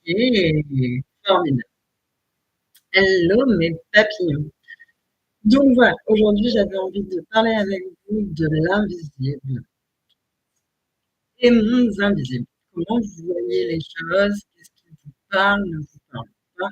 Formidable. Hello mes papillons. Donc voilà, aujourd'hui j'avais envie de parler avec vous de l'invisible. Les mondes invisibles. Comment vous voyez les choses? Qu'est-ce qui vous parle, ne vous parle pas?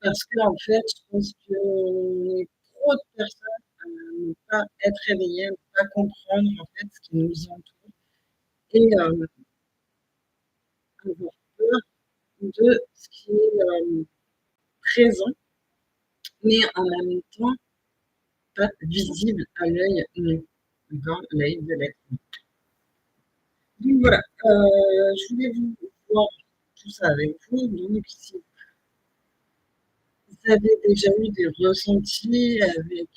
Parce qu'en fait, je pense qu'on est trop de personnes à ne pas être réveillées, à ne pas comprendre en fait ce qui nous entoure et avoir peur de ce qui est présent, mais en même temps pas visible à l'œil nu, d'accord, l'œil de l'être humain. Donc voilà, je voulais vous voir tout ça avec vous. Donc, si vous avez déjà eu des ressentis avec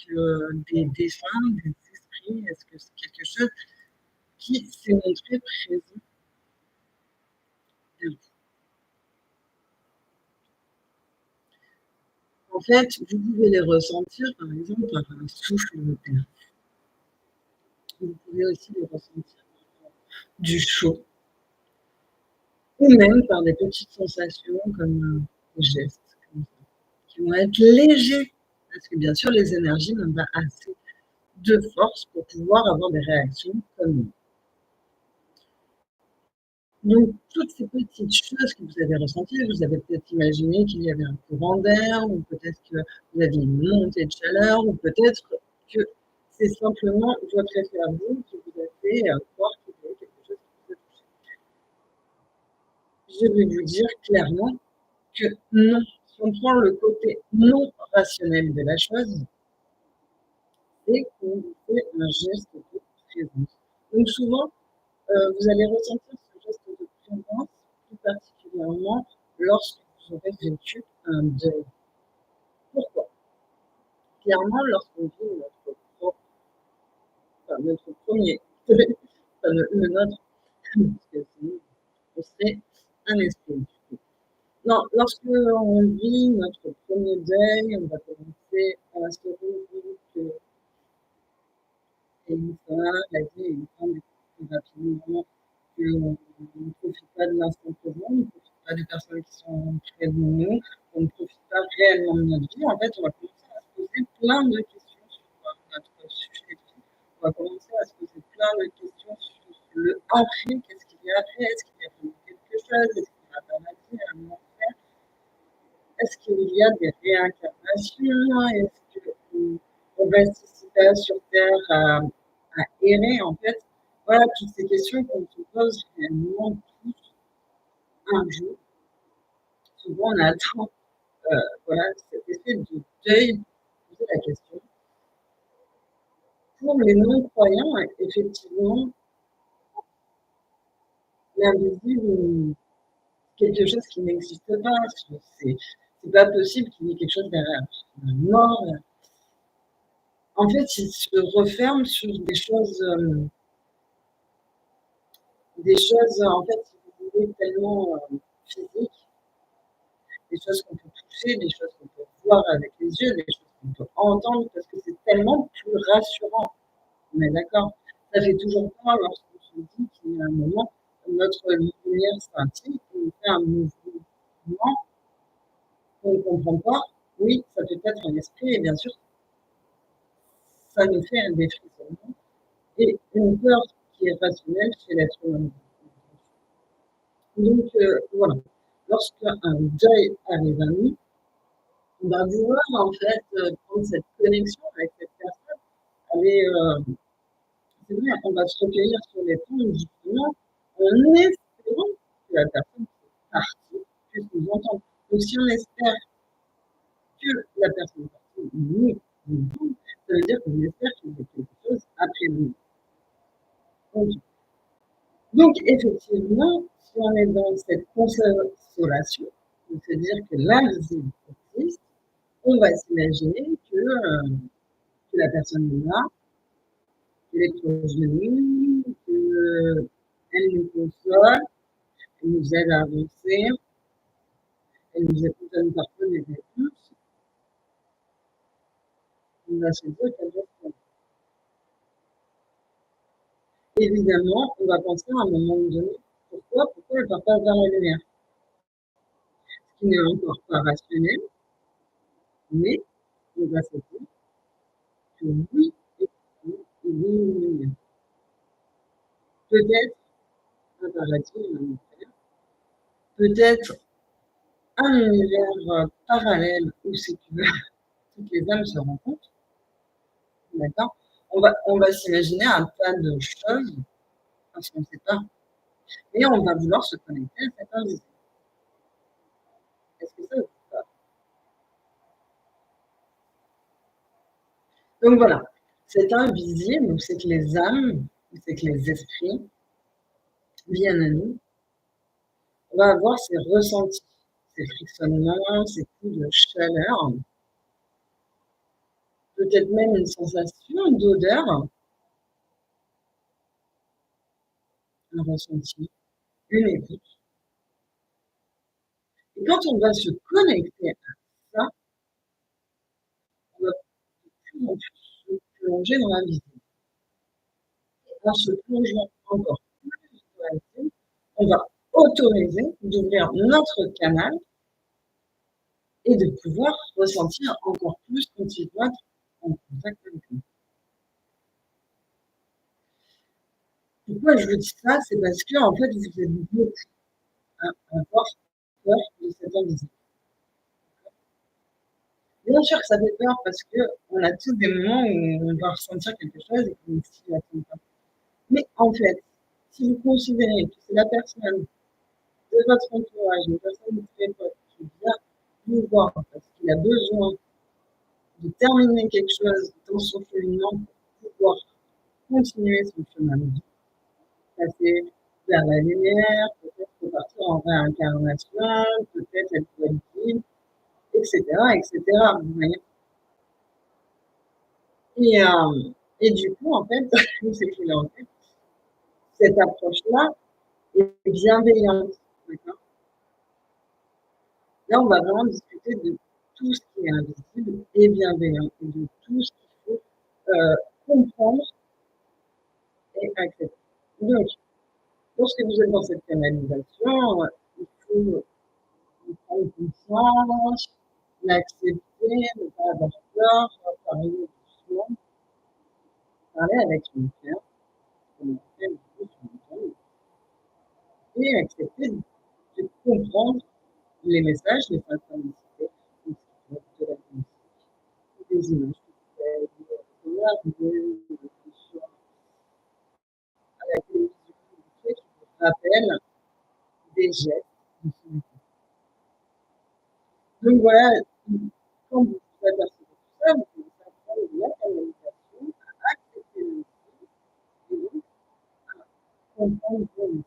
des défunts, des esprits, est-ce que c'est quelque chose qui s'est montré présent à vous? En fait, vous pouvez les ressentir, par exemple, par un souffle d'air. Vous pouvez aussi les ressentir par du chaud, ou même par des petites sensations comme des gestes, comme ça, qui vont être légers, parce que bien sûr, les énergies n'ont pas assez de force pour pouvoir avoir des réactions comme nous. Donc, toutes ces petites choses que vous avez ressenties, vous avez peut-être imaginé qu'il y avait un courant d'air, ou peut-être que vous aviez une montée de chaleur, ou peut-être que c'est simplement votre effet à vous qui vous a fait croire qu'il y avait quelque chose qui vous a touché. Je vais vous dire clairement que non. Si on prend le côté non rationnel de la chose, c'est qu'on vous fait un geste de présence. Donc souvent, vous allez ressentir ce geste de présence plus particulièrement lorsque vous aurez vécu un deuil. Pourquoi? Clairement, lorsqu'on vit notre propre, enfin notre premier deuil, enfin le nôtre, parce que sinon on serait un esprit. Non, lorsque on vit notre premier deuil, on va commencer à se rendre compte que c'est une fin, la vie est une fin plus rapidement, qu'on ne profite pas de l'instant présent, on ne profite pas des personnes qui sont près de nous, on ne profite pas réellement de notre vie. En fait, on va commencer à se poser plein de questions sur notre sujet de vie. On va commencer à se poser plein de questions sur le après, qu'est-ce qu'il y a après, est-ce qu'il y a vraiment quelque chose, est-ce qu'il y a un paradis, un enfer, est-ce qu'il y a des réincarnations, est-ce qu'on reste ici sur Terre à errer en fait. Voilà, toutes ces questions qu'on se pose réellement tous un jour. Souvent, on attend voilà, cet effet de deuil pour poser la question. Pour les non-croyants, effectivement, l'invisible, quelque chose qui n'existe pas. C'est pas possible qu'il y ait quelque chose derrière la mort. En fait, il se referme sur des choses en fait, si vous voulez, tellement physiques, des choses qu'on peut toucher, des choses qu'on peut voir avec les yeux, des choses qu'on peut entendre, parce que c'est tellement plus rassurant. On est d'accord? Ça fait toujours peur lorsqu'on se dit qu'il y a un moment, notre lumière scintille, qu'on fait un mouvement qu'on ne comprend pas. Oui, ça peut être un esprit, et bien sûr, ça nous fait des frissonnements et une peur qui est rationnelle chez l'être humain. Donc, voilà. Lorsqu'un deuil arrive à nous, on va vouloir en fait prendre cette connexion avec cette personne. Aller, c'est vrai, on va se recueillir sur les tombes justement en espérant que la personne qui est partie puisse nous entendre. Donc, si on espère que la personne est partie nous entende, ça veut dire qu'on espère qu'il y a quelque chose après nous. Donc, effectivement, si on est dans cette consolation, de se dire que l'invisible existe, on va s'imaginer que la personne est là, qu'elle est proche de nous, qu'elle nous console, elle nous aide à avancer, elle nous donne parfois des réponses. On va se dire qu'elle reste là. Évidemment, on va penser à un moment donné, pourquoi elle ne part pas vers la lumière? qui n'est encore pas rationnel, mais on va se dire que oui, et oui, et oui, oui, oui. Peut-être un paradis, un enfer, peut-être un univers parallèle où, si tu veux, toutes les âmes se rencontrent, d'accord? On va s'imaginer un tas de choses, parce qu'on ne sait pas, et on va vouloir se connecter à cet invisible. Est-ce que ça vous parle? Donc voilà, cet invisible, c'est que les âmes, c'est que les esprits viennent à nous, on va avoir ces ressentis, ces frictionnements, ces coups de chaleur, peut-être même une sensation d'odeur, un ressenti, une écoute. Et quand on va se connecter à ça, on va de plus en plus se plonger dans l'invisible. En se plongeant encore plus dans l'invisible, on va autoriser d'ouvrir notre canal et de pouvoir ressentir encore plus quand il doit être en contact avec nous. Pourquoi je vous dis ça? C'est parce que, en fait, vous êtes beaucoup à avoir peur de cet invisible. Bien sûr que ça fait peur parce qu'on a tous des moments où on va ressentir quelque chose et qu'on ne s'y attend pas. Mais en fait, si vous considérez que c'est la personne de votre entourage, une personne de très proche qui vient vous voir parce qu'il a besoin de terminer quelque chose dans son cheminement pour pouvoir continuer son chemin de vie, passer vers la lumière, peut-être repartir en réincarnation, peut-être être politique, etc., etc. Vous voyez. Et du coup, en fait, c'est qu'il en fait, cette approche-là est bienveillante. D'accord. Là, on va vraiment discuter de tout ce qui est invisible et bienveillant, et de tout ce qu'il faut comprendre et accepter. Donc, lorsque vous êtes dans cette canalisation, il faut prendre conscience, l'accepter, ne pas avoir peur, parler doucement, parler avec son cœur, comme on fait beaucoup sur le temps, et accepter de comprendre les messages, les synchronicités, de la musique, des images que vous avez que ce soit à la télévision, qui vous rappellent des gestes de ce métier. Donc voilà, quand vous vous apercevez de tout ça, vous commencez à prendre de la canalisation, à accepter le message et donc à comprendre vos messages.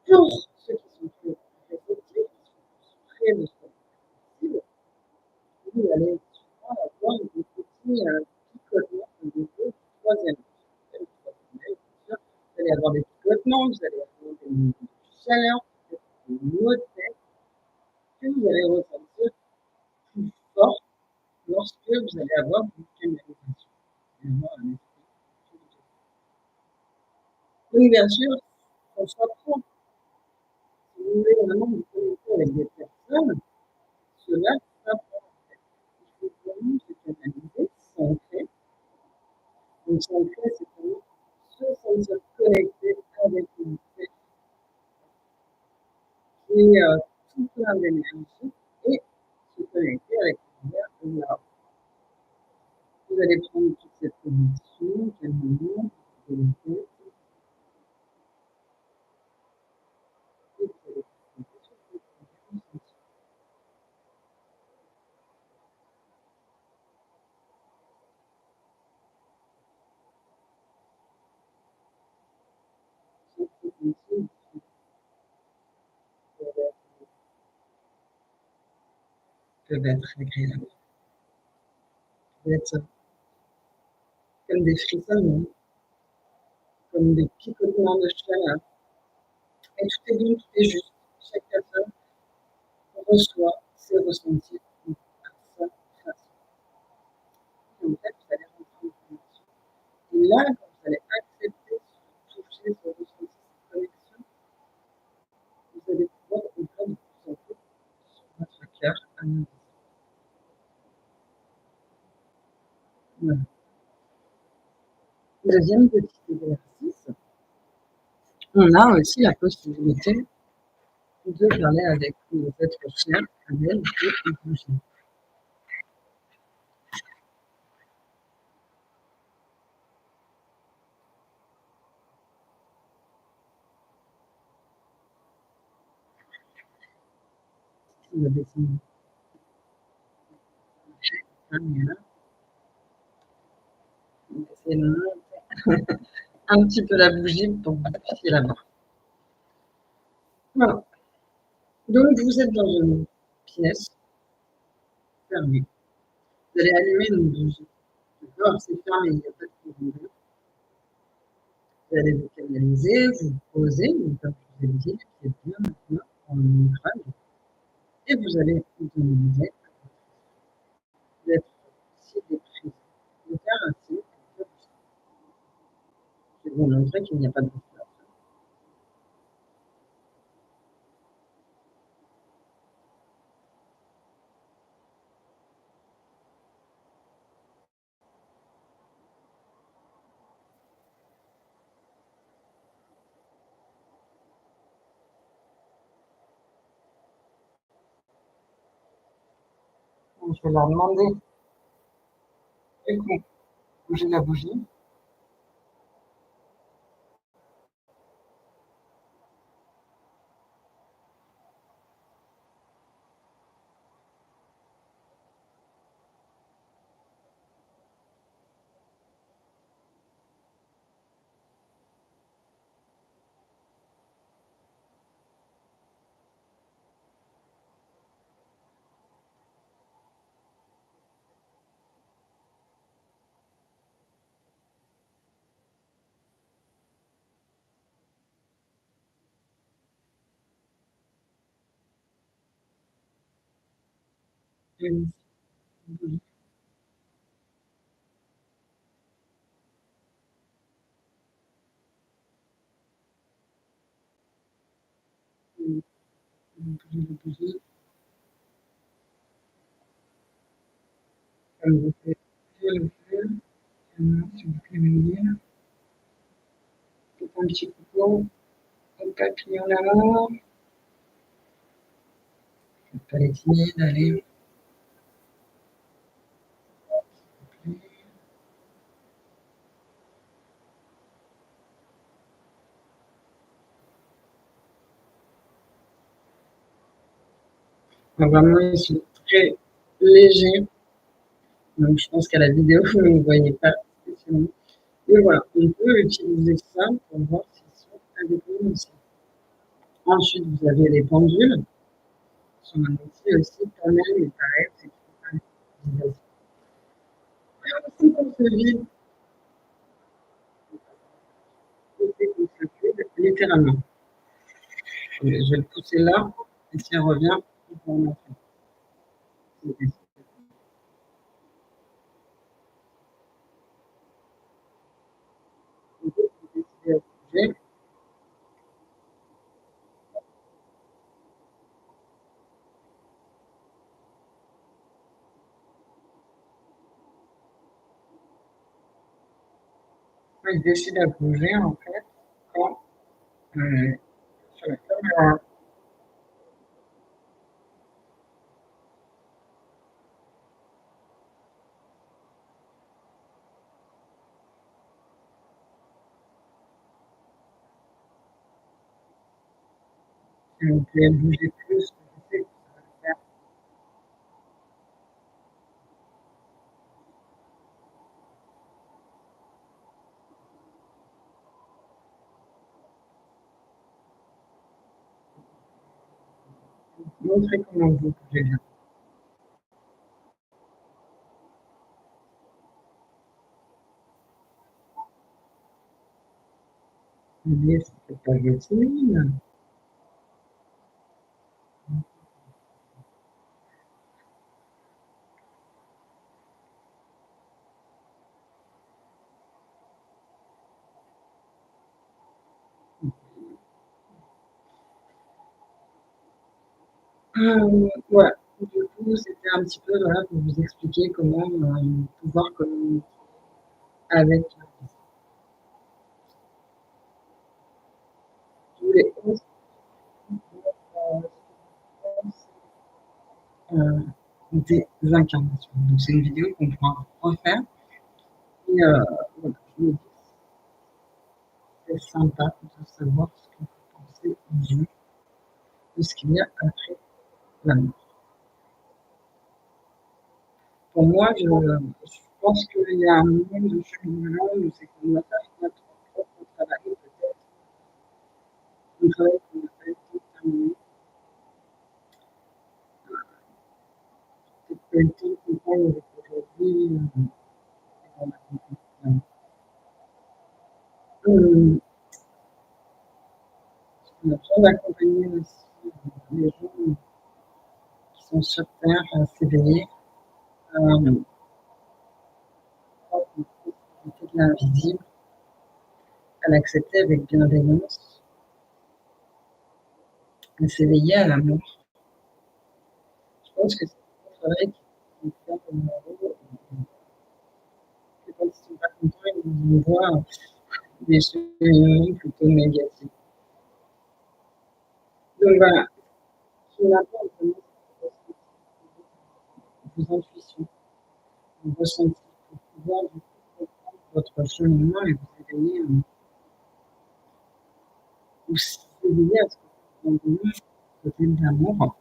Pour ceux qui sont plus réceptifs, qui sont plus près de ce qu'on possible, vous allez souvent avoir des petits picotements au niveau du troisième œil. Le troisième œil, bien sûr, vous allez avoir des picotements, vous allez avoir des mouvements de chaleur, peut-être des maux de tête que vous allez ressentir plus fort lorsque vous allez avoir une canalisation. Avoir un esprit. Donc, bien sûr, on s'apprend. Si vous voulez vraiment vous connecter avec des personnes, cela s'apprend. Il faut vraiment se canaliser, s'ancrer. Donc, s'ancrer, c'est vraiment se sentir connecté avec une tête qui est tout plein d'énergie et se connecter avec l'univers de là. Vous allez prendre toute cette connexion, calmement, de la tête, et vous allez prendre sur votre conscience. Cette fréquency peuvent être agréables, peuvent être comme des frissonnements, comme des picotements de chaleur. Et tout est bon, tout est juste. Chaque personne reçoit ses ressentis à sa façon. Et en fait, vous allez rentrer en connexion. Et là, quand vous allez accepter ce toucher, ce ressenti, cette connexion, vous allez pouvoir Mmh. Voilà. 2e petit exercice, on a aussi la possibilité de parler avec votre chien à l'aide de bouger. Si vous avez essayé, voilà, on va essayer de monter un petit peu la bougie pour que vous puissiez la voir. Voilà. Donc vous êtes dans une pièce fermée. Vous allez allumer une bougie. D'accord? C'est fermé, il n'y a pas de courant. Vous allez vous canaliser, vous poser, donc comme je vous ai dit, qui est bien maintenant en ancrage, et vous allez vous canaliser d'être si déprise de faire ainsi. Je vais vous montrer qu'il n'y a pas de douleur. Je vais leur demander du coup, bouger la bougie. Une bougie. Bouger la bougie. Comme vous pouvez bouger le feu. Si vous pouvez un petit couteau, un papillon là-bas. Pas les timides, allez. Vraiment, ils sont très légers. Donc, je pense qu'à la vidéo, vous ne voyez pas spécialement. Et voilà, on peut utiliser ça pour voir s'ils sont indépendants aussi. Ensuite, vous avez les pendules. Ce sont un outil aussi pas mal, mais pareil, c'est qu'il faut pas aussi qu'on se vide, c'est qu'on se vide, littéralement. Je vais le pousser là, et s'il revient, il faut remonter. Vous décidez à bouger. Il décide à bouger, en fait, quand sur la caméra, si vous pouvez bouger plus, je sais que ça va le faire. Montrez comment vous bougez bien. Mais c'est pas Yasmine. Ouais. Du coup, c'était un petit peu, voilà, pour vous expliquer comment, pouvoir communiquer avec tous les autres, des incarnations. Donc c'est une vidéo qu'on pourra refaire et voilà, je me dis que c'est sympa de savoir ce que vous pensez, vous, de ce qu'il y a après la mort. Pour moi, je pense qu'il y a un monde de cheminement où c'est qu'on doit faire notre propre travail, peut-être un travail qu'on n'a pas eu le temps de terminer, peut-être pas eu le temps de comprendre avec aujourd'hui, et qu'on a compris. On a besoin d'accompagner aussi les gens qui sont sur Terre à s'éveiller, à de l'invisible, à l'accepter avec bienveillance, à s'éveiller à l'amour. Je pense que c'est un travail qu'il faut faire comme que quand ils ne sont pas contents, ils voient des choses plutôt négatives. Donc voilà, ce qui m'apporte vraiment, c'est vos intuitions, vos ressentis, pour pouvoir du coup comprendre votre cheminement et vous éveiller, vous éveiller à ce que vous entendez, côté de l'amour,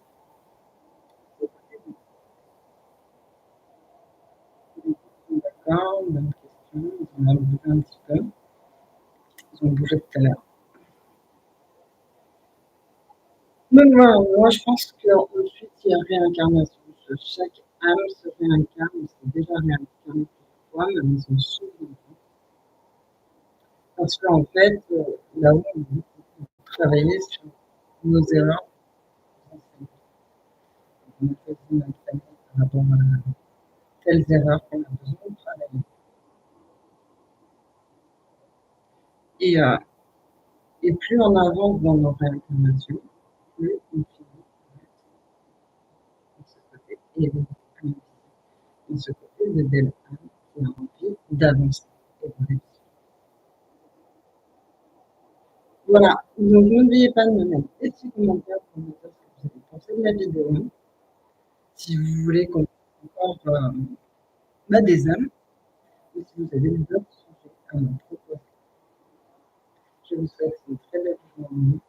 côté de d'accord, bonne question, ils en ont bougé un petit peu, ils ont bougé tout à l'heure. Donc voilà, moi je pense qu'ensuite il y a réincarnation. Chaque âme se réincarne, c'est déjà réincarné plusieurs fois, mais on s'en souvient pas. Parce qu'en fait, là-haut, on travailler sur nos erreurs. On a choisi notre famille par rapport à telles erreurs qu'on a besoin de travailler. Et, euh, et plus on avance dans nos réincarnations, plus on finit dans ce côté évolutif, dans ce côté de développement qui a envie d'avancer et de réussir. Voilà, donc n'oubliez pas de me mettre des petits commentaires pour me dire ce que vous avez pensé de la vidéo. Si vous voulez qu'on fasse encore des âmes, ou si vous avez d'autres sujets à me proposer. Je vous souhaite une très belle journée.